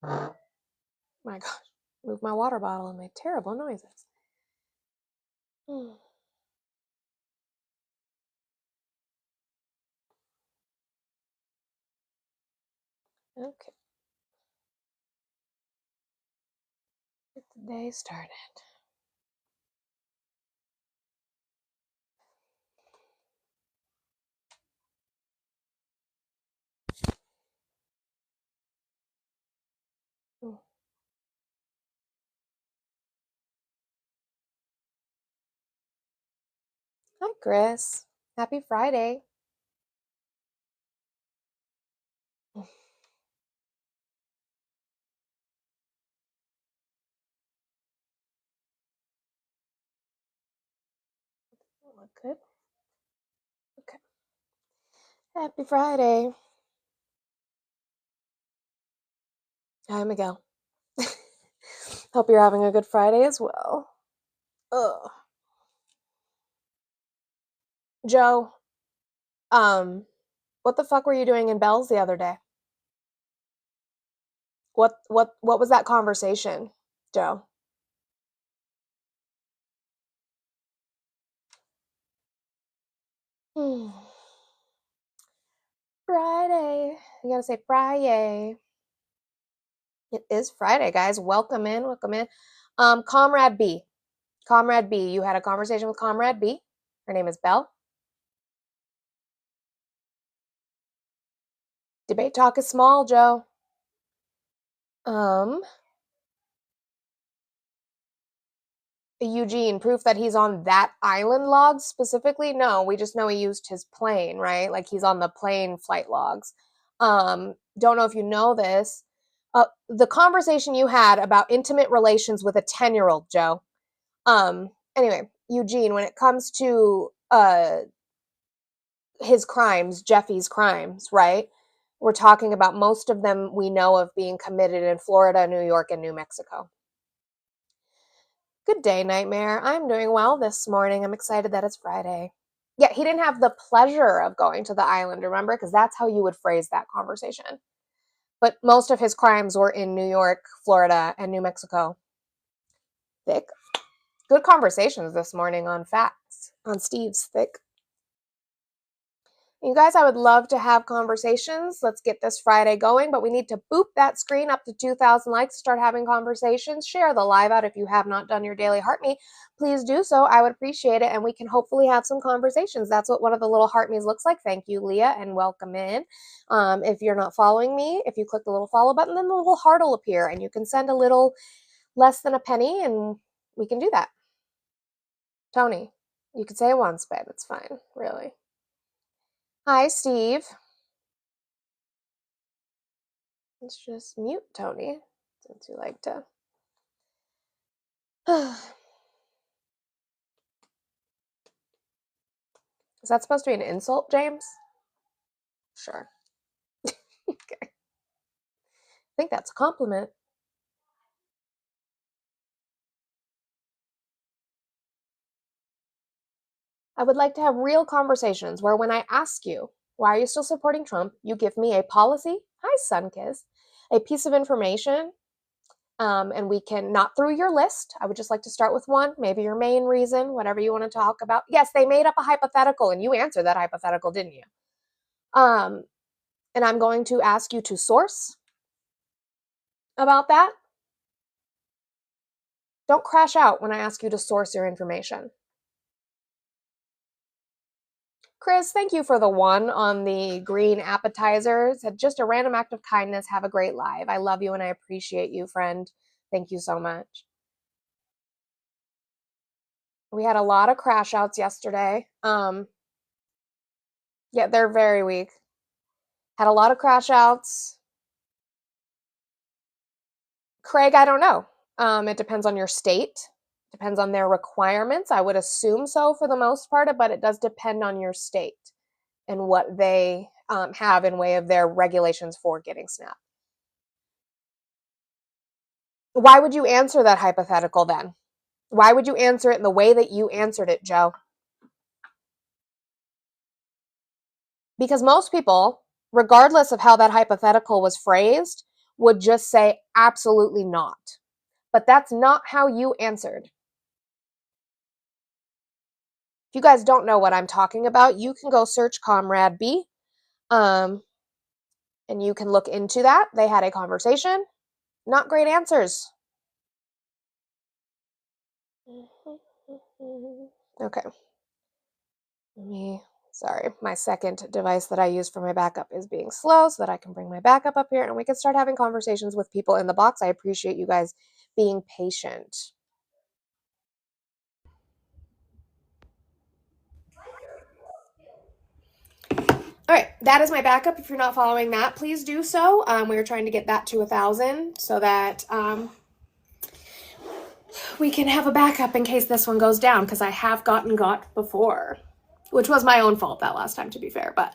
My gosh, move my water bottle and made terrible noises. Okay. Get the day started. Hi, Chris. Happy Friday. Look good. Okay. Happy Friday. Hi, Miguel. Hope you're having a good Friday as well. Ugh. Joe, what the fuck were you doing in Bell's the other day? What was that conversation, Joe? Friday. You gotta say Friday. It is Friday, guys. Welcome in. Welcome in. Comrade B. Comrade B. You had a conversation with Comrade B. Her name is Belle. Debate talk is small, Joe. Eugene, proof that he's on that island logs specifically? No, we just know he used his plane, right? Like he's on the plane flight logs. Don't know if you know this. The conversation you had about intimate relations with a 10-year-old, Joe. Anyway, Eugene, when it comes to his crimes, Jeffy's crimes, right? We're talking about most of them we know of being committed in Florida, New York, and New Mexico. Good day, Nightmare. I'm doing well this morning. I'm excited that it's Friday. Yeah, he didn't have the pleasure of going to the island, remember? Because that's how you would phrase that conversation. But most of his crimes were in New York, Florida, and New Mexico. Thick. Good conversations this morning on facts, on Steve's Thick. You guys, I would love to have conversations. Let's get this Friday going, but we need to boop that screen up to 2,000 likes to start having conversations. Share the live out if you have not done your daily heart me. Please do so. I would appreciate it, and we can hopefully have some conversations. That's what one of the little heart me's looks like. Thank you, Leah, and welcome in. If you're not following me, if you click the little follow button, then the little heart will appear, and you can send a little less than a penny, and we can do that. Tony, you can say it once, babe. It's fine, really. Hi, Steve. Let's just mute Tony, since you like to. Is that supposed to be an insult, James? Sure. Okay. I think that's a compliment. I would like to have real conversations where when I ask you, why are you still supporting Trump, you give me a policy, hi, Sunkiss, a piece of information, and we can, not through your list. I would just like to start with one, maybe your main reason, whatever you want to talk about. Yes, they made up a hypothetical, and you answered that hypothetical, didn't you? And I'm going to ask you to source about that. Don't crash out when I ask you to source your information. Chris, thank you for the one on the green appetizers. Just a random act of kindness. Have a great live. I love you and I appreciate you, friend. Thank you so much. We had a lot of crash outs yesterday. Yeah, they're very weak. Had a lot of crash outs. Craig, I don't know. It depends on your state. Depends on their requirements. I would assume so for the most part, but it does depend on your state and what they have in way of their regulations for getting SNAP. Why would you answer that hypothetical then? Why would you answer it in the way that you answered it, Joe? Because most people, regardless of how that hypothetical was phrased, would just say absolutely not. But that's not how you answered. If you guys don't know what I'm talking about, you can go search Comrade B, and you can look into that. They had a conversation. Not great answers. Okay. Sorry, my second device that I use for my backup is being slow so that I can bring my backup up here and we can start having conversations with people in the box. I appreciate you guys being patient. All right, that is my backup. If you're not following that, please do so. We are trying to get that to 1,000 so that we can have a backup in case this one goes down, because I have gotten got before, which was my own fault that last time, to be fair, but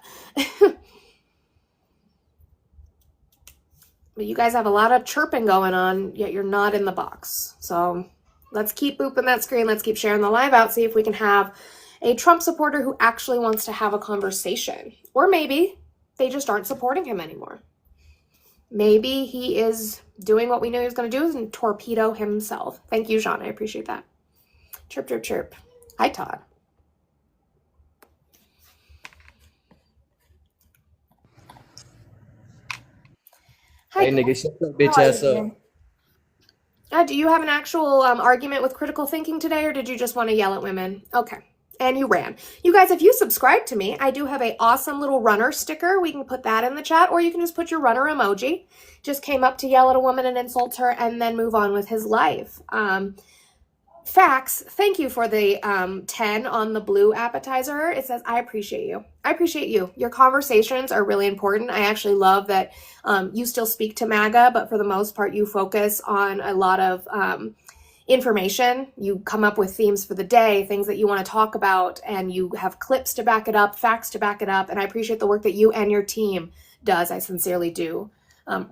but you guys have a lot of chirping going on, yet you're not in the box. So let's keep booping that screen. Let's keep sharing the live out, see if we can have a Trump supporter who actually wants to have a conversation. Or maybe they just aren't supporting him anymore. Maybe he is doing what we knew he was going to do and torpedo himself. Thank you, Sean. I appreciate that. Chirp, chirp, chirp. Hi, Todd. Hi, Hey, nigga, shut your bitch ass up. Do you have an actual argument with critical thinking today, or did you just want to yell at women? Okay. And you ran. You guys, if you subscribe to me, I do have a awesome little runner sticker. We can put that in the chat, or you can just put your runner emoji. Just came up to yell at a woman and insult her and then move on with his life. Fax, thank you for the 10 on the blue appetizer. It says, I appreciate you. I appreciate you. Your conversations are really important. I actually love that you still speak to MAGA, but for the most part, you focus on a lot of information. You come up with themes for the day, things that you want to talk about, and you have clips to back it up, facts to back it up. And I appreciate the work that you and your team does. I sincerely do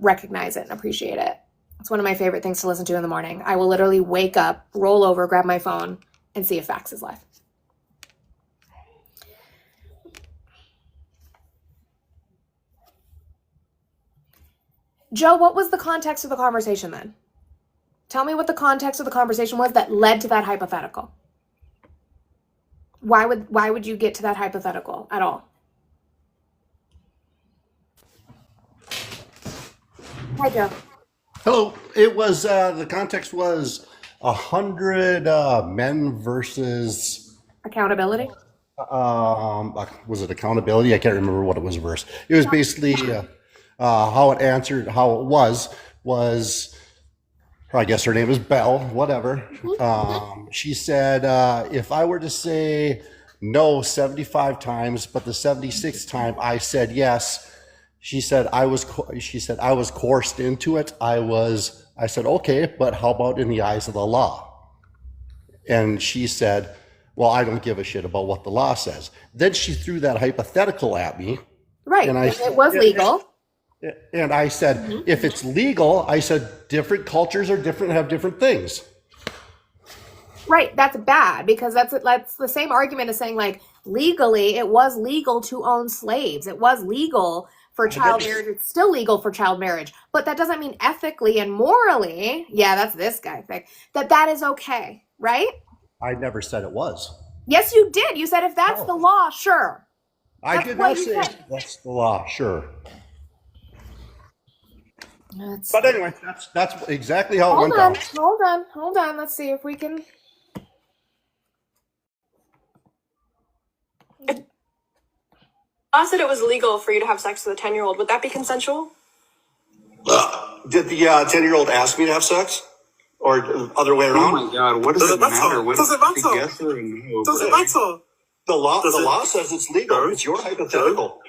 recognize it and appreciate it. It's one of my favorite things to listen to in the morning. I will literally wake up, roll over, grab my phone, and see if Fax is live. Joe, what was the context of the conversation then? Tell me what the context of the conversation was that led to that hypothetical. Why would you get to that hypothetical at all? Hi, Joe. Hello. It was the context was 100 men versus Accountability. was it accountability? I can't remember what it was versus. It was basically how it answered. How it was. I guess her name is Belle. Whatever. She said if I were to say no 75 times, but the 76th time I said yes. She said I was coerced into it. I said, okay, but how about in the eyes of the law? And she said, well, I don't give a shit about what the law says. Then she threw that hypothetical at me. Right. And it was legal. And I said, if it's legal, I said, different cultures are different, have different things. Right. That's bad, because that's the same argument as saying, like, legally, it was legal to own slaves. It was legal for child marriage. It's still legal for child marriage, but that doesn't mean ethically and morally, yeah, that's this guy thing, that is okay, right? I never said it was. Yes, you did. You said if that's the law, sure. I did not say that's the law, sure. But anyway, that's exactly how it went down. Hold on. Let's see if we can. I said it was legal for you to have sex with a 10-year-old. Would that be consensual? Did the 10-year-old ask me to have sex? Or the other way around? Oh my God, what does it matter? Does it matter? Yes or no? Does it matter? The law says it's legal. It's your hypothetical.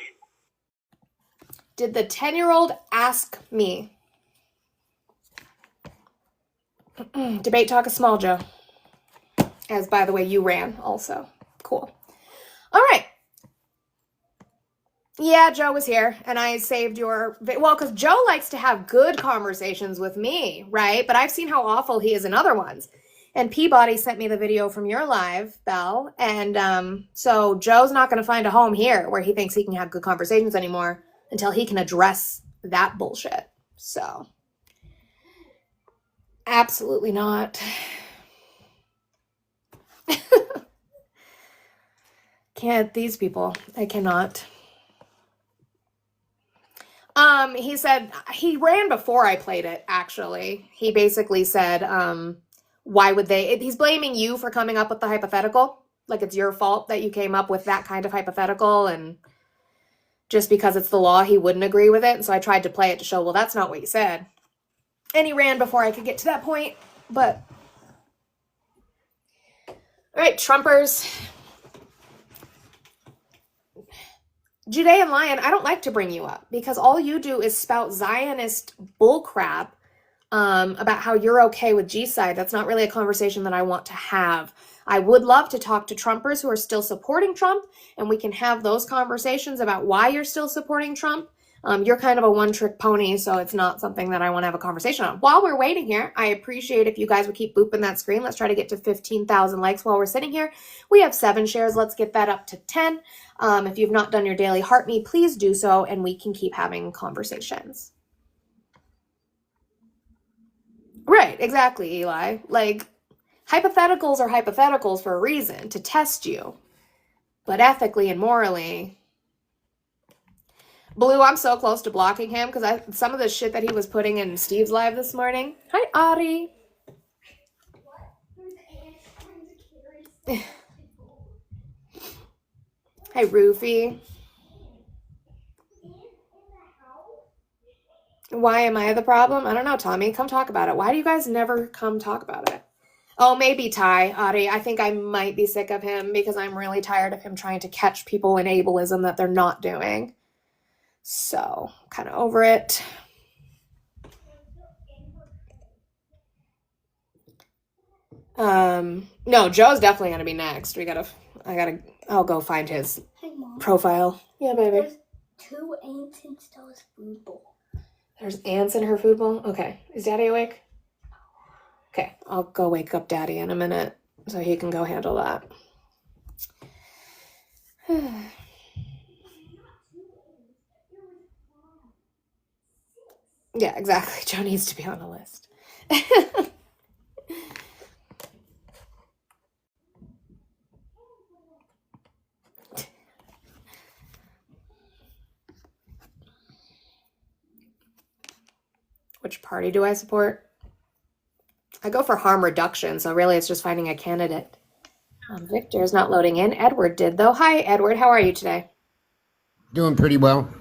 Did the 10-year-old ask me? Debate talk is small, Joe. As, by the way, you ran also. Cool. All right. Yeah, Joe was here, and I saved your... Well, because Joe likes to have good conversations with me, right? But I've seen how awful he is in other ones. And Peabody sent me the video from your live, Belle. And so Joe's not going to find a home here where he thinks he can have good conversations anymore until he can address that bullshit. So Absolutely not. Can't these people. I cannot. He said he ran before I played it, actually. He basically said, why would they? He's blaming you for coming up with the hypothetical. Like it's your fault that you came up with that kind of hypothetical, and just because it's the law, he wouldn't agree with it. And so I tried to play it to show, well, that's not what you said. And he ran before I could get to that point. But, all right, Trumpers. Judean Lion, I don't like to bring you up because all you do is spout Zionist bullcrap about how you're okay with G-side. That's not really a conversation that I want to have. I would love to talk to Trumpers who are still supporting Trump, and we can have those conversations about why you're still supporting Trump. You're kind of a one-trick pony, so it's not something that I want to have a conversation on. While we're waiting here, I appreciate if you guys would keep booping that screen. Let's try to get to 15,000 likes while we're sitting here. We have 7 shares. Let's get that up to 10. If you've not done your daily heart me, please do so, and we can keep having conversations. Right, exactly, Eli. Like, hypotheticals are hypotheticals for a reason, to test you. But ethically and morally... Blue, I'm so close to blocking him because some of the shit that he was putting in Steve's live this morning. Hi, Ari. Hi, Roofie. Why am I the problem? I don't know, Tommy. Come talk about it. Why do you guys never come talk about it? Oh, maybe Ty, Ari. I think I might be sick of him because I'm really tired of him trying to catch people in ableism that they're not doing. So, kind of over it. No, Joe's definitely gonna be next. I'll go find his profile. Yeah, baby. There's 2 ants in Stella's food bowl. There's ants in her food bowl? Okay. Is Daddy awake? Okay, I'll go wake up Daddy in a minute so he can go handle that. Yeah, exactly. Joe needs to be on a list. Which party do I support? I go for harm reduction, so really it's just finding a candidate. Victor is not loading in. Edward did, though. Hi, Edward. How are you today? Doing pretty well.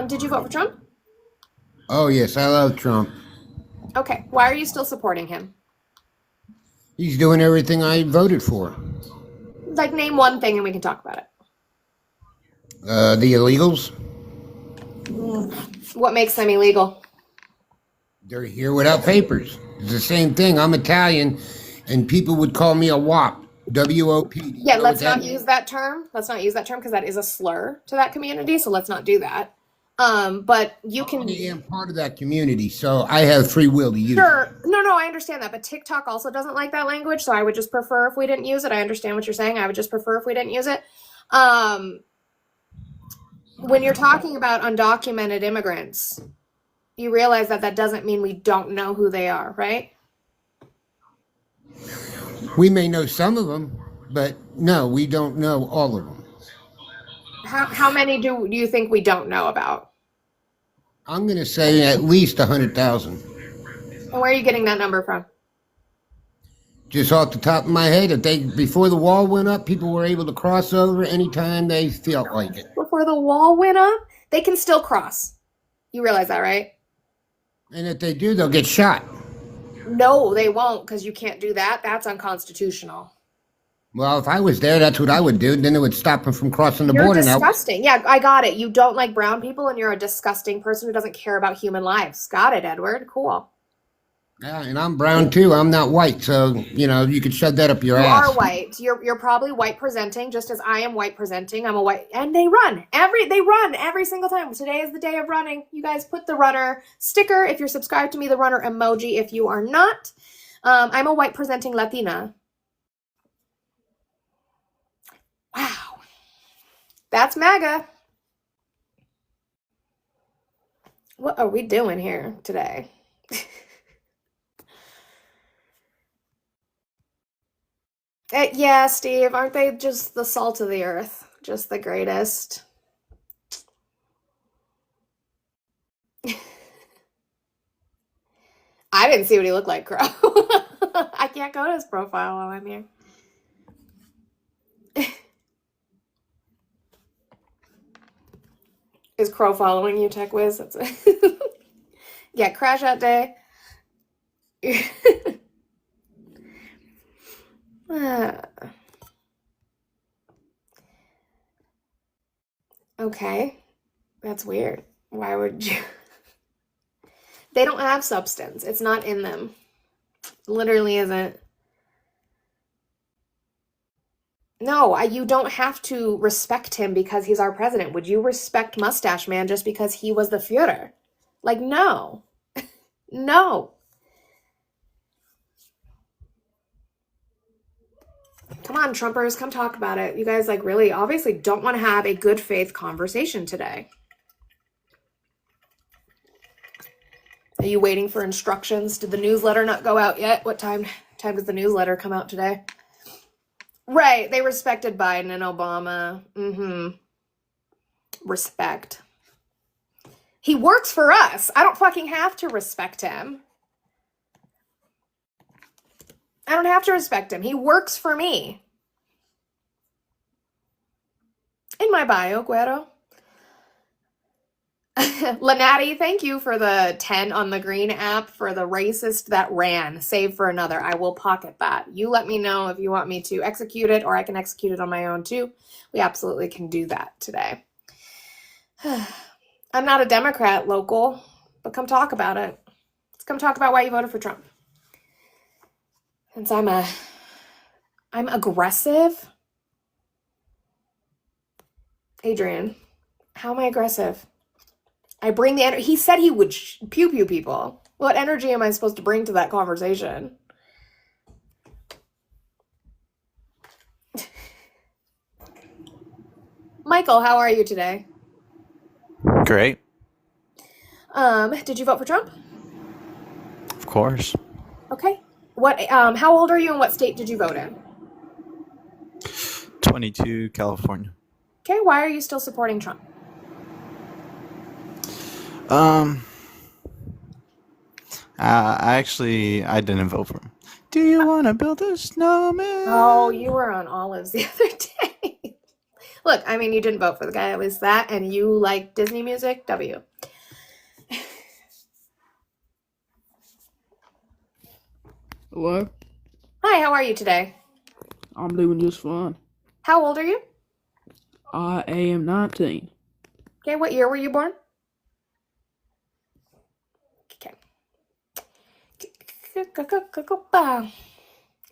Did you vote for Trump? Oh, yes, I love Trump. Okay. Why are you still supporting him? He's doing everything I voted for. Like, name one thing and we can talk about it. The illegals, What makes them illegal? they're here without papers. It's the same thing. I'm Italian, and people would call me a WOP. W-O-P. Yeah, let's not use that term. Let's not use that term because that is a slur to that community, so let's not do that. But you can... I am part of that community, so I have free will to use it. Sure. No, I understand that, but TikTok also doesn't like that language, so I would just prefer if we didn't use it. I understand what you're saying. I would just prefer if we didn't use it. When you're talking about undocumented immigrants, you realize that that doesn't mean we don't know who they are, right? We may know some of them, but no, we don't know all of them. How many do you think we don't know about? I'm going to say at least 100,000. And where are you getting that number from? Just off the top of my head, before the wall went up, people were able to cross over anytime they felt like it. Before the wall went up? They can still cross. You realize that, right? And if they do, they'll get shot. No, they won't, because you can't do that. That's unconstitutional. Well, if I was there, that's what I would do. Then it would stop them from crossing the You're border. disgusting. Yeah, I got it. You don't like brown people, and you're a disgusting person who doesn't care about human lives. Got it, Edward. Cool. Yeah, and I'm brown too. I'm not white, so you could shove that up your You ass. are white. You're probably white presenting, just as I am white presenting. I'm a white, and they run every single time. Today is the day of running. You guys put the runner sticker if you're subscribed to me, the runner emoji if you are not. I'm a white presenting Latina. Wow, that's MAGA. What are we doing here today? Yeah, Steve, aren't they just the salt of the earth? Just the greatest. I didn't see what he looked like, Crow. I can't go to his profile while I'm here. Is Crow following you, Tech Wiz? That's yeah, crash out day. Okay, that's weird. Why would you? They don't have substance. It's not in them. Literally isn't. No, you don't have to respect him because he's our president. Would you respect Mustache Man just because he was the Führer? Like, no. No. Come on, Trumpers, come talk about it. You guys, like, really obviously don't want to have a good faith conversation today. Are you waiting for instructions? Did the newsletter not go out yet? What time does the newsletter come out today? Right, they respected Biden and Obama. Respect. He works for us. I don't fucking have to respect him. I don't have to respect him. He works for me. In my bio, Guero. Lanati, thank you for the 10 on the green app for the racist that ran. Save for another. I will pocket that. You let me know if you want me to execute it, or I can execute it on my own too. We absolutely can do that today. I'm not a Democrat, local, but come talk about it. Let's come talk about why you voted for Trump. Since I'm aggressive. Adrian, how am I aggressive? I bring the energy. He said he would pew people. What energy am I supposed to bring to that conversation? Michael, how are you today? Great. Did you vote for Trump? Of course. Okay. What? How old are you and what state did you vote in? 22, California. Okay. Why are you still supporting Trump? I didn't vote for him. Do you want to build a snowman? Oh, you were on Olives the other day. Look, I mean, you didn't vote for the guy, at least that, and you like Disney music, W. Hello? Hi, how are you today? I'm doing just fine. How old are you? I am 19. Okay, what year were you born? Okay.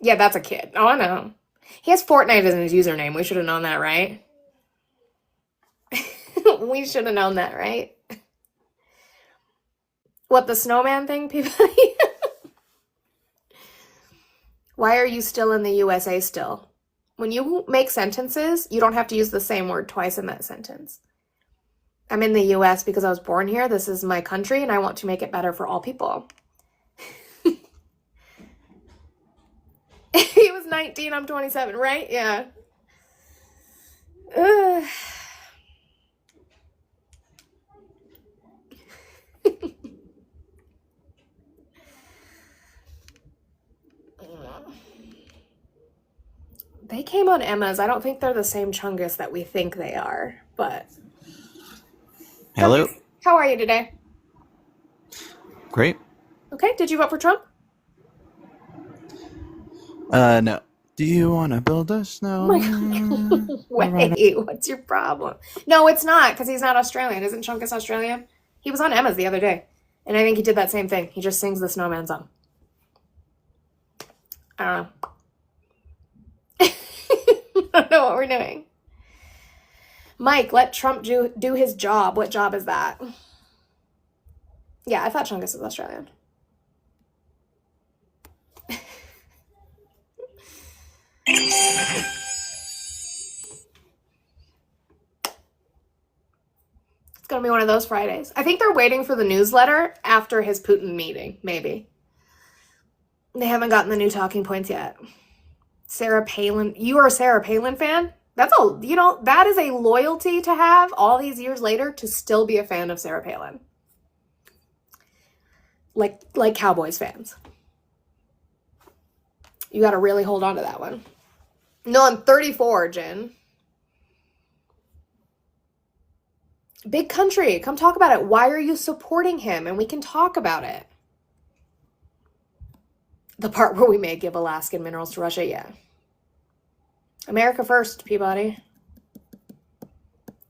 Yeah, that's a kid. Oh, I know. He has Fortnite as his username. We should have known that, right? We should have known that, right? What, the snowman thing, people? Why are you still in the USA still? When you make sentences, you don't have to use the same word twice in that sentence. I'm in the US because I was born here. This is my country, and I want to make it better for all people. He was 19, I'm 27, right? Yeah. They came on Emma's. I don't think they're the same Chungus that we think they are, but... Hello. How are you today? Great. Okay, did you vote for Trump? No. Do you want to build a snowman? Wait, what's your problem? No, it's not, because he's not Australian. Isn't Chungus Australian? He was on Emma's the other day, and I think he did that same thing. He just sings the snowman song. I don't know. I don't know what we're doing. Mike, let Trump do his job. What job is that? Yeah, I thought Chungus was Australian. It's gonna be one of those Fridays. I think they're waiting for the newsletter after his Putin meeting, maybe. They haven't gotten the new talking points yet. Sarah Palin. You are a Sarah Palin fan? That's a, that is a loyalty to have all these years later to still be a fan of Sarah Palin. Like Cowboys fans. You got to really hold on to that one. No, I'm 34, Jen. Big country, come talk about it. Why are you supporting him? And we can talk about it. The part where we may give Alaskan minerals to Russia, yeah. America first, Peabody.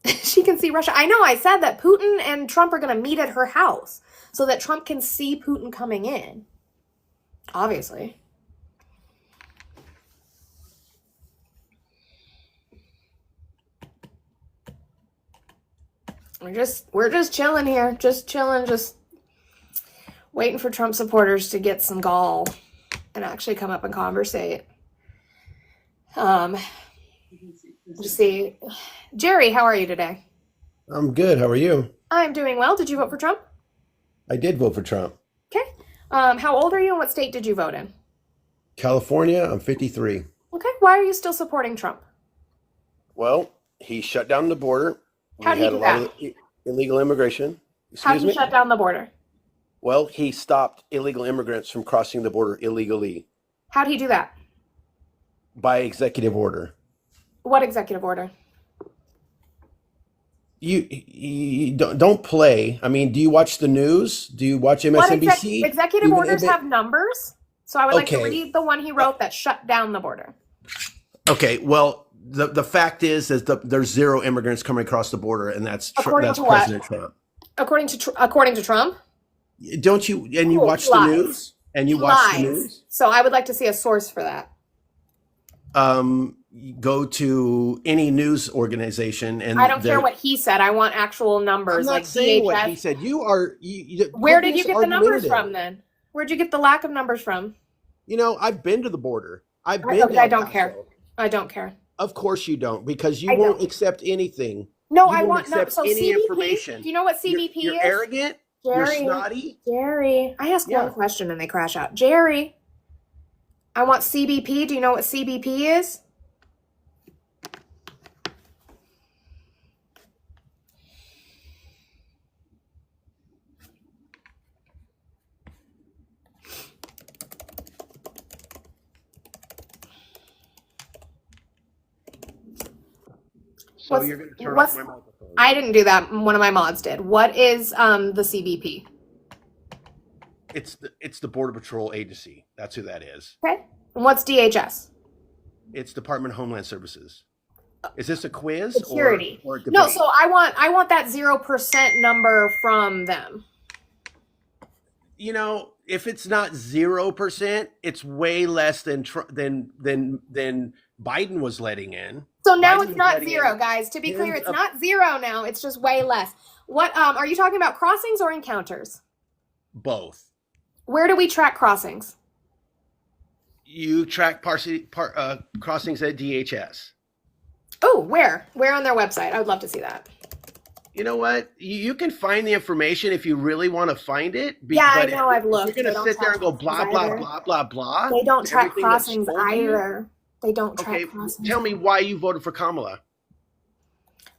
She can see Russia. I know, I said that Putin and Trump are going to meet at her house so that Trump can see Putin coming in. Obviously. We're just chilling here. Just chilling, just waiting for Trump supporters to get some gall and actually come up and conversate. Let's see. Jerry, how are you today? I'm good. How are you? I'm doing well. Did you vote for Trump? I did vote for Trump. Okay. How old are you and what state did you vote in? California, I'm 53. Okay. Why are you still supporting Trump? Well, he shut down the border. How did he do that? Of illegal immigration. How did Excuse he me? shut down the border? Well, he stopped illegal immigrants from crossing the border illegally How did he do that? by executive order. What executive order? You don't play. I mean, do you watch the news? Do you watch What MSNBC? executive orders have numbers? So I would like to Okay. read the one he wrote that shut down the border. Okay, well, the fact is there's zero immigrants coming across the border, and that's According to what? President Trump. According to Trump? Don't you? And you Oh, watch he the lies. news? And you watch the Lies. news? So I would like to see a source for that. You go to any news organization, and I don't care what he said. I want actual numbers. I'm not like saying what DHS. he said. You are. Where did you get the numbers argumentative. from then? Where'd you get the lack of numbers from? You know, I've been to the border. I've been. Okay, to I El don't Paso. care. I don't care. Of course you don't, because you I won't don't. accept anything. No, You I won't want no. accept So any CBP. information. Do you know what CBP You're is? arrogant. You're Jerry. snotty. Jerry. I ask Yeah. one question and they crash out. Jerry. I want CBP. Do you know what CBP is? So What's- you're going to turn what's- off my microphone. I didn't do that. One of my mods did. What is the CBP? It's the Border Patrol Agency. That's who that is. Okay. And what's DHS? It's Department of Homeland Services. Is this a quiz Security. or a debate? No, so I want that 0% number from them. You know, if it's not 0%, it's way less than Biden was letting in. So now Biden it's was not letting zero, in guys. To be clear, tens it's of- not zero now. It's just way less. What are you talking about? Crossings or encounters? Both. Where do we track crossings? You track crossings at DHS. Oh, where? Where on their website? I would love to see that. You know what? You can find the information if you really want to find it. Yeah, I but know, I've if looked. You're They going don't to sit there track and go blah, crossings blah, either. blah, blah, blah. They don't track everything that's crossings told you. either. They don't track Okay, crossings. tell me why you voted for Kamala.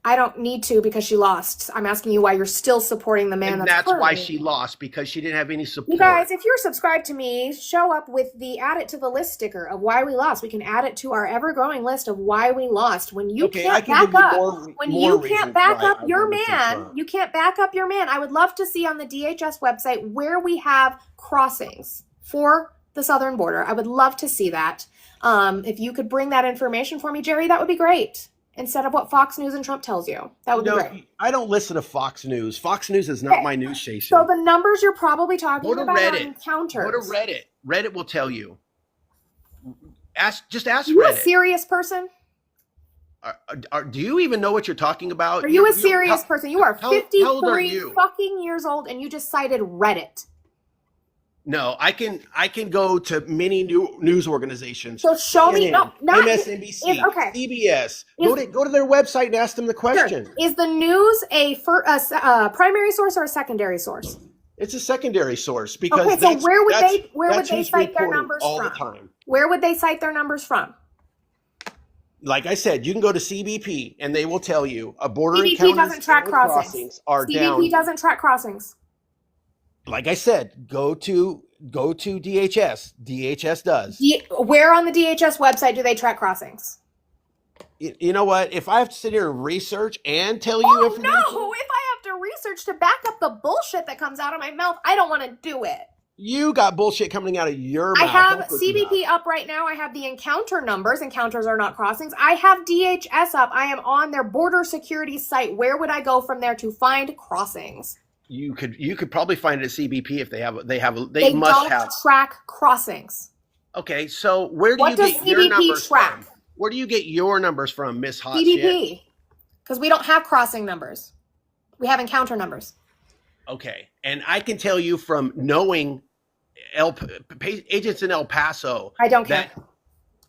I don't need to because she lost. I'm asking you why you're still supporting the man And that's that's why currently- she lost, because she didn't have any support. You guys, if you're subscribed to me, show up with the add it to the list sticker of why we lost. We can add it to our ever growing list of why we lost. When you Okay, I can't can back give you up, more- when more you reasons can't back why up I your voted for man, Trump. you can't back up your man. I would love to see on the DHS website where we have crossings for the southern border. I would love to see that. If you could bring that information for me, Jerry, that would be great. Instead of what Fox News and Trump tells you, that would be great. I don't listen to Fox News. Fox News is not Okay. my news station. So the numbers you're probably talking Go to about are Reddit. encounters. Go to Reddit. Reddit will tell you. Just ask Are you a Reddit. serious person? Do you even know what you're talking about? Are you a serious how- person? You are how old are 53 you? fucking years old and you just cited Reddit. No, I can go to many news organizations. So show me, CNN, no, not MSNBC, is- okay. CBS. Go to their website and ask them the question. Sure. Is the news a primary source or a secondary source? It's a secondary source because Okay, so that's where would that's- they that's cite their reporting numbers all from? the time. Where would they cite their numbers from? like I said, you can go to CBP and they will tell you border CBP encounters doesn't track and crossings. are CBP down. doesn't track crossings. Like I said, go to DHS. DHS does. Where on the DHS website do they track crossings? You know what? If I have to sit here and research and tell you Oh information, no! If I have to research to back up the bullshit that comes out of my mouth, I don't want to do it. you got bullshit coming out of your I mouth. have That's what you CBP up right now. I have the encounter numbers. Encounters are not crossings. I have DHS up. I am on their border security site. Where would I go from there to find crossings? You could probably find it at CBP if they They must don't have. track crossings. Okay, so where do What you does get your CBP numbers track? from? Where do you get your numbers from, Miss Hot Shit? CBP. Because we don't have crossing numbers. We have encounter numbers. Okay, and I can tell you from knowing agents in El Paso. I don't care.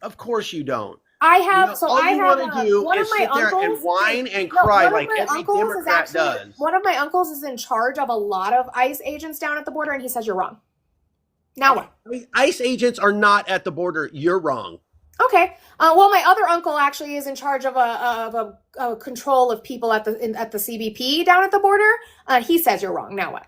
Of course you don't. I have, You know, so all I you have wanna do one is of my sit there and uncles. whine and No, cry one of like my every uncles is Democrat actually- does. One of my uncles is in charge of a lot of ICE agents down at the border, and he says you're wrong. Now what? I mean, ICE agents are not at the border. You're wrong. Okay. Well, my other uncle actually is in charge of a control of people at the CBP down at the border. He says you're wrong. Now what?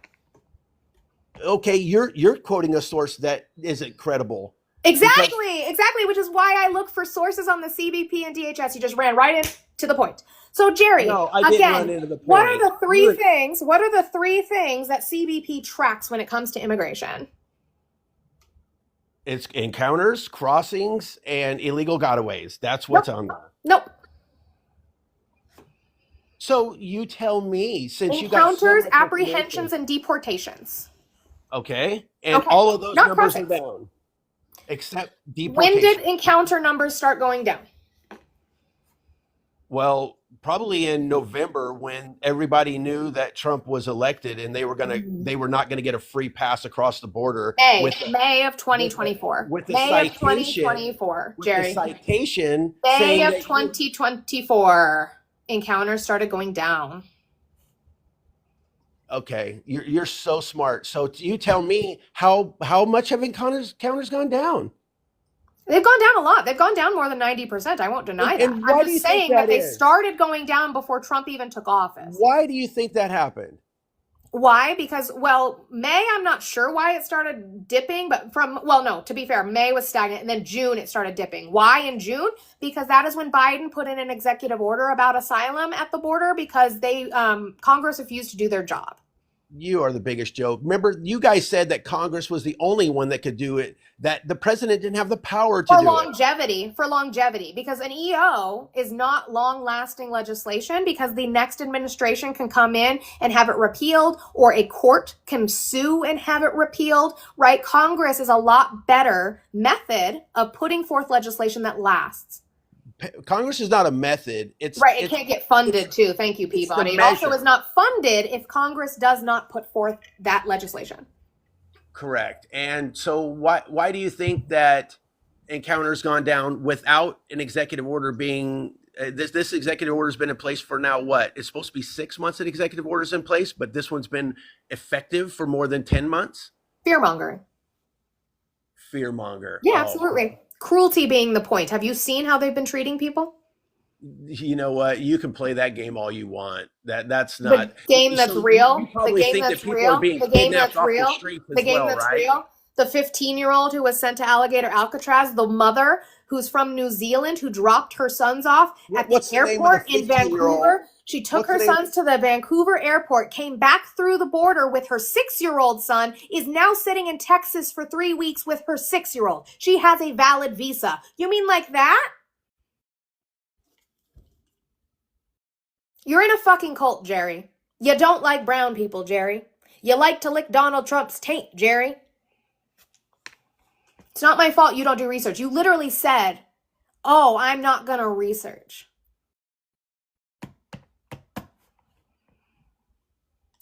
Okay, you're quoting a source that isn't credible. Exactly, which is why I look for sources on the CBP and DHS. You just ran right in to the point. So, Jerry, No, I didn't again, run into the what point. are the three things? What are the three things that CBP tracks when it comes to immigration? It's encounters, crossings, and illegal gotaways. That's what's on there. Nope. So you tell me, since you got so Encounters, much apprehensions, and deportations. okay, and Okay, all of those not numbers crossings. are down, except When deportation. did encounter numbers start going down? Well, probably in November when everybody knew that Trump was elected and they were not gonna get a free pass across the border. May of 2024. with the May of citation- 2024, with Jerry. the citation May saying of that 2024. Encounters started going down. okay, you're so smart. So you tell me how much have encounters gone down? They've gone down a lot. They've gone down more than 90%. I won't deny And that. why I'm do you just think saying that that they is? started going down before Trump even took office. Why do you think that happened? Why? Because, well, May, I'm not sure why it started dipping, but to be fair, May was stagnant, and then June it started dipping. Why in June? Because that is when Biden put in an executive order about asylum at the border because Congress refused to do their job. You are the biggest joke. Remember, you guys said that Congress was the only one that could do it, that the president didn't have the power to For do it. longevity, because an EO is not long-lasting legislation because the next administration can come in and have it repealed, or a court can sue and have it repealed, right? Congress is a lot better method of putting forth legislation that lasts. Congress is not a method. It's Right, it can't get funded too. Thank you, it's the Peabody. It also measure. is not funded if Congress does not put forth that legislation. correct. And so why do you think that encounters gone down without an executive order being this executive order has been in place for now what? It's supposed to be 6 months that executive order's in place, but this one's been effective for more than 10 months? Fear-mongering. Fearmonger. Yeah, Oh. absolutely. Cruelty being the point. Have you seen how they've been treating people? You know what? You can play that game all you want. That's not The game that's so real. you The probably game think that that's people real. are being The game kidnapped that's off real. the streets as The game well, that's right? real. The 15-year-old who was sent to Alligator Alcatraz, the mother who's from New Zealand who dropped her sons off at the What's the name of the airport in 15-year-old? Vancouver. She took What's her the name? sons to the Vancouver airport, came back through the border with her 6-year-old son, is now sitting in Texas for 3 weeks with her 6-year-old. She has a valid visa. You mean like that? You're in a fucking cult, Jerry. You don't like brown people, Jerry. You like to lick Donald Trump's taint, Jerry. It's not my fault you don't do research. You literally said, oh, I'm not going to research.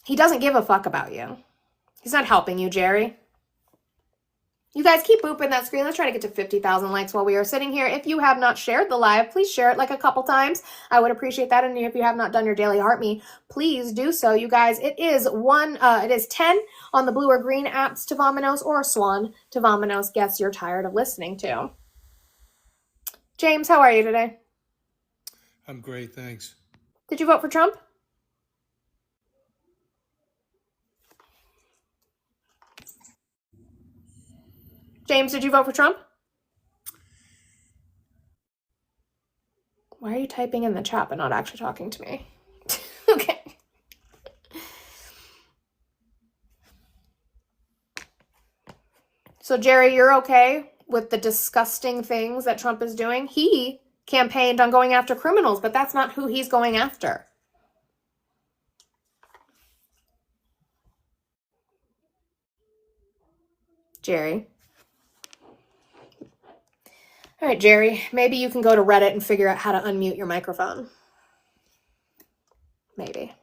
He doesn't give a fuck about you. He's not helping you, Jerry. You guys keep booping that screen. Let's try to get to 50,000 likes while we are sitting here. If you have not shared the live, please share it like a couple times. I would appreciate that. And if you have not done your daily heart me, please do so. You guys, it is 10 on the blue or green apps to Vominos, or Swan to Vominos guests you're tired of listening to. James, how are you today? I'm great, thanks. Did you vote for Trump? James, did you vote for Trump? Why are you typing in the chat but not actually talking to me? Okay. So, Jerry, you're okay with the disgusting things that Trump is doing? He campaigned on going after criminals, but that's not who he's going after. Jerry. All right, Jerry, maybe you can go to Reddit and figure out how to unmute your microphone. Maybe.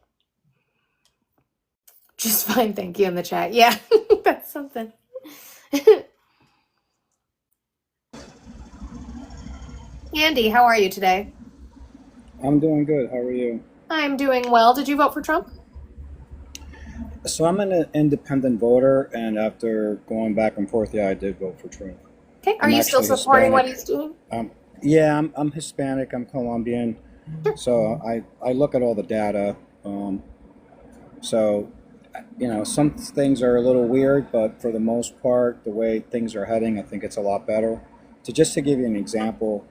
Just fine, thank you in the chat. Yeah, that's something. Andy, how are you today? I'm doing good. How are you? I'm doing well. Did you vote for Trump? So I'm an independent voter, and after going back and forth, yeah, I did vote for Trump. Okay. Are I'm you still actually supporting what Hispanic. he's doing? Yeah, I'm Hispanic. I'm Colombian. So I look at all the data. So, some things are a little weird, but for the most part, the way things are heading, I think it's a lot better. Just to give you an example,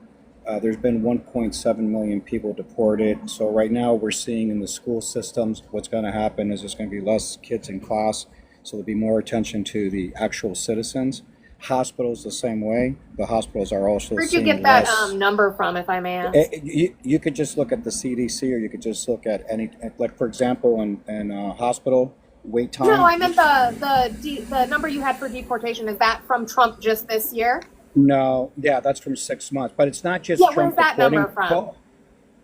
there's been 1.7 million people deported. So right now we're seeing in the school systems, what's going to happen is there's going to be less kids in class. So there'll be more attention to the actual citizens. Hospitals the same way. The hospitals are also Where'd you seeing get that less. number from, if I may ask? You could just look at the CDC, or you could just look at any, like for example, in hospital wait time. No, I meant the number you had for deportation. Is that from Trump just this year? No, yeah, that's from 6 months, but it's not just Yeah, Trump where's that deporting. number from?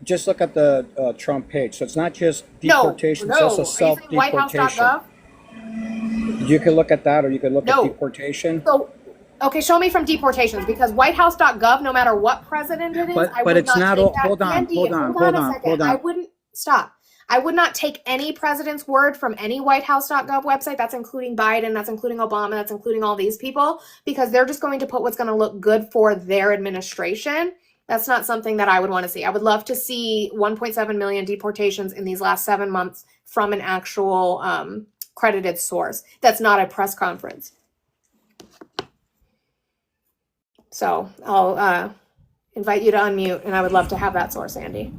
Just look at the Trump page. So it's not just deportation; it's also Are you saying self-deportation. whitehouse.gov? You can look at that, or you can look No. at deportation. So, okay, show me from deportations, because whitehouse.gov, no matter what president it is, But I would it's not not take all. that. Hold on, Andy, hold on, hold hold a on, second. hold I on. wouldn't stop. I would not take any president's word from any whitehouse.gov website. That's including Biden, that's including Obama, that's including all these people, because they're just going to put what's going to look good for their administration. That's not something that I would want to see. I would love to see 1.7 million deportations in these last 7 months from an actual credited source. That's not a press conference. So I'll invite you to unmute, and I would love to have that source, Andy.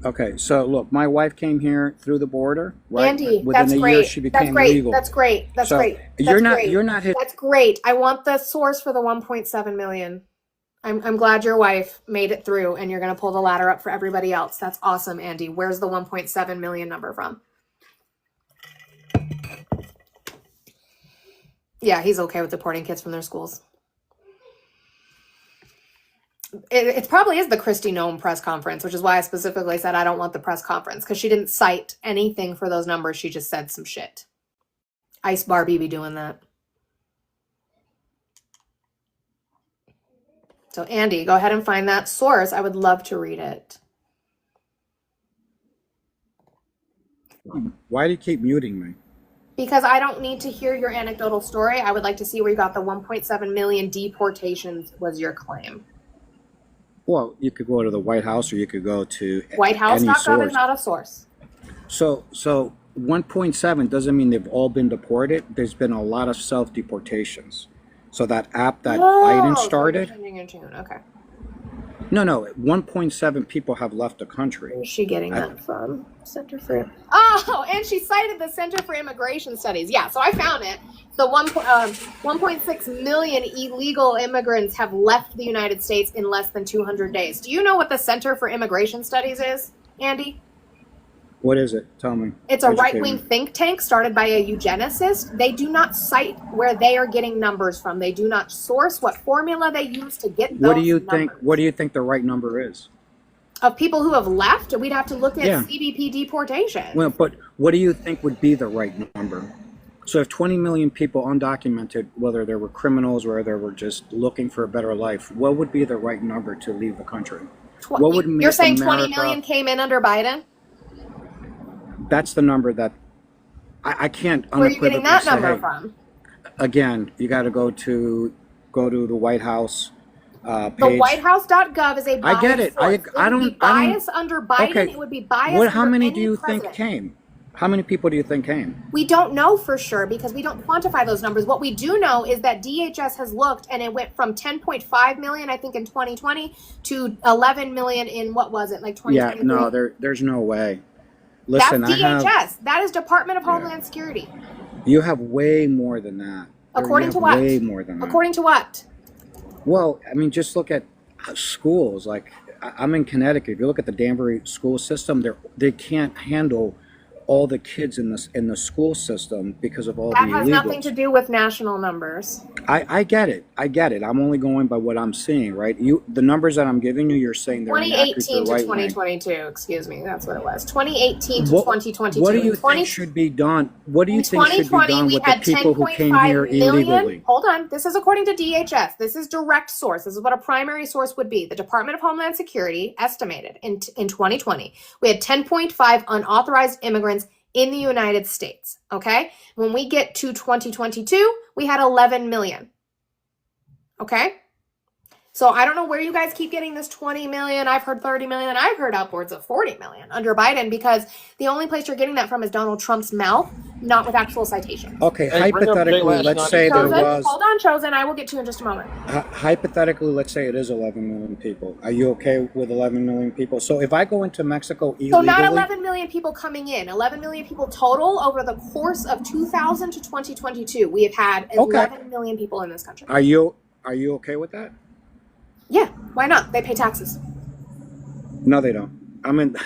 Okay, so look, my wife came here through the border, right? Andy, Within that's a year, great. she That's became great. legal. That's great. That's So great. you're That's not. great. You're not his. That's great. I want the source for the 1.7 million. I'm glad your wife made it through, and you're going to pull the ladder up for everybody else. That's awesome, Andy. Where's the 1.7 million number from? Yeah, he's okay with deporting kids from their schools. It probably is the Kristi Noem press conference, which is why I specifically said I don't want the press conference, because she didn't cite anything for those numbers. She just said some shit. Ice Barbie be doing that. So Andy, go ahead and find that source. I would love to read it. Why do you keep muting me? Because I don't need to hear your anecdotal story. I would like to see where you got the 1.7 million deportations was your claim. Well, you could go to the White House, or you could go to any Whitehouse.gov source. is not a source. So 1.7 doesn't mean they've all been deported. There's been a lot of self-deportations. So that app that Biden started. Okay. No, 1.7 people have left the country. Where's she getting that from? Center for... Oh, and she cited the Center for Immigration Studies. Yeah, so I found it. The 1.6 million illegal immigrants have left the United States in less than 200 days. Do you know what the Center for Immigration Studies is, Andy? What is it? Tell me. It's a Educate right-wing me. think tank started by a eugenicist. They do not cite where they are getting numbers from. They do not source what formula they use to get those What do you think? numbers. What do you think the right number is? Of people who have left, we'd have to look at Yeah. CBP deportation. Well, but what do you think would be the right number? So if 20 million people undocumented, whether they were criminals or they were just looking for a better life, what would be the right number to leave the country? What would make You're saying 20 America- million came in under Biden? That's the number that I can't Where are you getting unequivocally that say, number hey, from? again, you got to go to the White House. The page. WhiteHouse.gov is a biased I get it. source. I It would don't. be biased under Biden. Okay. It would be biased What? How under many any do you president. think came? How many people do you think came? We don't know for sure because we don't quantify those numbers. What we do know is that DHS has looked and it went from 10.5 million, I think, in 2020 to 11 million in what was it, like Yeah. 2023? No. There's no way. Listen, That's I have. DHS. That is Department of Homeland Security. You have way more than that. According You to have what? Way more than that. According to what? Well, I mean, just look at schools. Like I'm in Connecticut. If you look at the Danbury school system, they can't handle all the kids in the school system because of all That the has illegals. nothing to do with national numbers. I get it. I get it. I'm only going by what I'm seeing, right? The numbers that I'm giving you, you're saying they're inaccurate. 2018 to Right 2022, excuse me, that's what it was. 2018 to What, 2022. what do you In 20 think should be done? What do you in think should be 2020, done we with the had people who came 10.5 here million. illegally? Hold on. This is according to DHS. This is direct source. This is what a primary source would be. The Department of Homeland Security estimated in 2020, we had 10.5 unauthorized immigrants in the United States. Okay. When we get to 2022, we had 11 million. Okay. So I don't know where you guys keep getting this 20 million. I've heard 30 million. I've heard upwards of 40 million under Biden because the only place you're getting that from is Donald Trump's mouth, not with actual citation. Okay, Hey, bring up hypothetically, Jay let's last say night. there Chosen, was. hold on, Chosen. I will get to you in just a moment. Hypothetically, let's say it is 11 million people. Are you okay with 11 million people? So if I go into Mexico illegally, So not 11 million people coming in, 11 million people total over the course of 2000 to 2022. We have had 11 million people in this country. are you okay with that? Yeah, why not? They pay taxes. No, they don't. I mean,